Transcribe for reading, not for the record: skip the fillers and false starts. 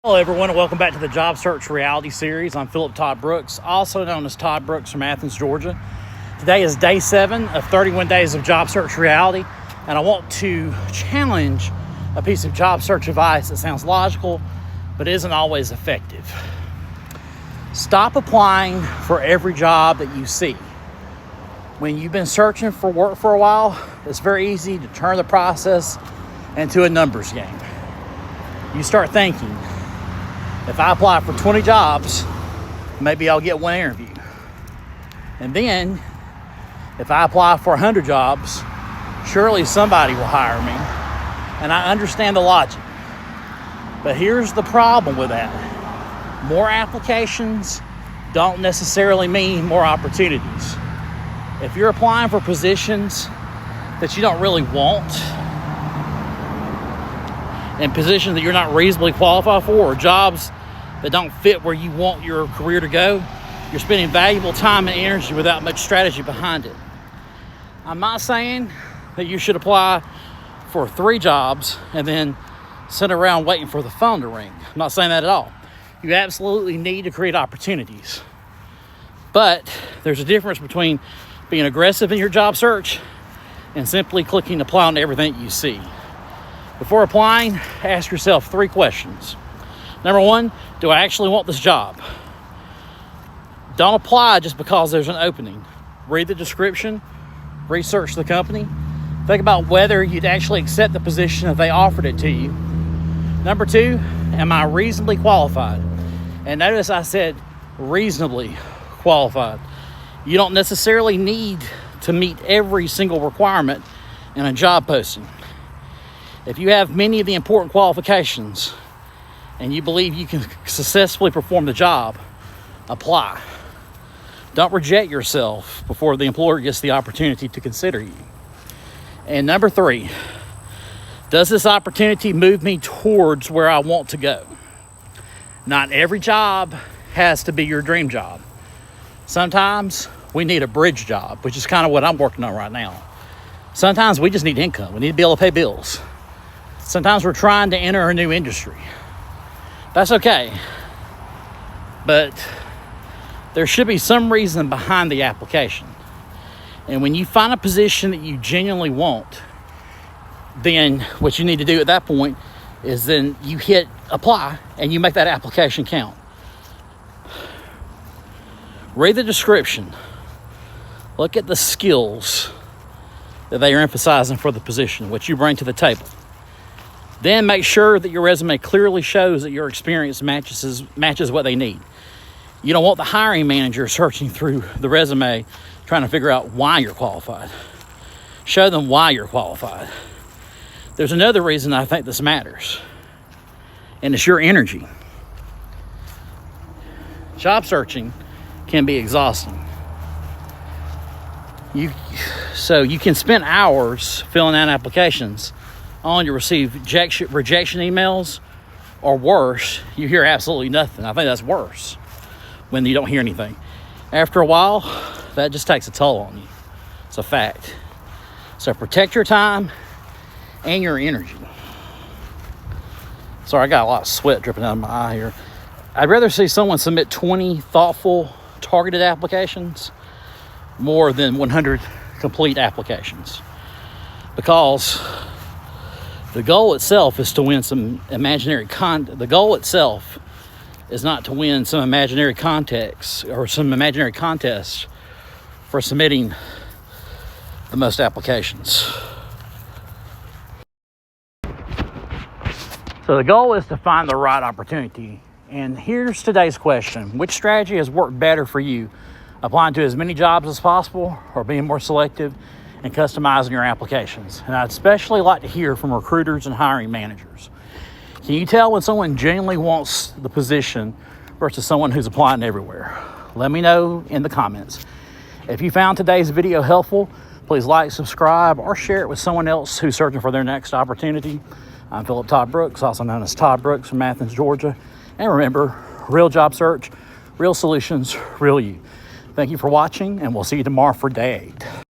Hello everyone, and welcome back to the Job Search Reality Series. I'm Philip Todd Brooks, also known as Todd Brooks from Athens, Georgia. Today is day 7 of 31 days of Job Search Reality, and I want to challenge a piece of job search advice that sounds logical, but isn't always effective. Stop applying for every job that you see. When you've been searching for work for a while, it's very easy to turn the process into a numbers game. You start thinking, if I apply for 20 jobs, maybe I'll get one interview. And then, if I apply for 100 jobs, surely somebody will hire me. And I understand the logic. But here's the problem with that. More applications don't necessarily mean more opportunities. If you're applying for positions that you don't really want, and positions that you're not reasonably qualified for, or jobs that don't fit where you want your career to go, you're spending valuable time and energy without much strategy behind it. I'm not saying that you should apply for 3 jobs and then sit around waiting for the phone to ring. I'm not saying that at all. You absolutely need to create opportunities. But there's a difference between being aggressive in your job search and simply clicking apply on everything you see. Before applying, ask yourself 3 questions. Number 1, do I actually want this job? Don't apply just because there's an opening. Read the description, research the company, think about whether you'd actually accept the position if they offered it to you. Number 2, am I reasonably qualified? And notice I said reasonably qualified. You don't necessarily need to meet every single requirement in a job posting. If you have many of the important qualifications and you believe you can successfully perform the job, apply. Don't reject yourself before the employer gets the opportunity to consider you. And number 3, does this opportunity move me towards where I want to go? Not every job has to be your dream job. Sometimes we need a bridge job, which is kind of what I'm working on right now. Sometimes we just need income. We need to be able to pay bills. Sometimes we're trying to enter a new industry. That's okay. But there should be some reason behind the application. And when you find a position that you genuinely want, then what you need to do at that point is then you hit apply and you make that application count. Read the description. Look at the skills that they are emphasizing for the position, what you bring to the table. Then make sure that your resume clearly shows that your experience matches what they need. You don't want the hiring manager searching through the resume trying to figure out why you're qualified. Show them why you're qualified. There's another reason I think this matters, and it's your energy. Job searching can be exhausting. So you can spend hours filling out applications only to receive rejection emails, or worse, you hear absolutely nothing. I think that's worse when you don't hear anything. After a while, that just takes a toll on you. It's a fact. So protect your time and your energy. Sorry, I got a lot of sweat dripping out of my eye here. I'd rather see someone submit 20 thoughtful, targeted applications more than 100 complete applications, because the goal itself is to win some imaginary the goal itself is not to win some imaginary context or some imaginary contest for submitting the most applications. So the goal is to find the right opportunity. And here's today's question. Which strategy has worked better for you? Applying to as many jobs as possible, or being more selective and customizing your applications? And I'd especially like to hear from recruiters and hiring managers. Can you tell when someone genuinely wants the position versus someone who's applying everywhere? Let me know in the comments. If you found today's video helpful, please like, subscribe, or share it with someone else who's searching for their next opportunity. I'm Philip Todd Brooks, also known as Todd Brooks from Athens, Georgia. And remember, real job search, real solutions, real you. Thank you for watching, and we'll see you tomorrow for day 8.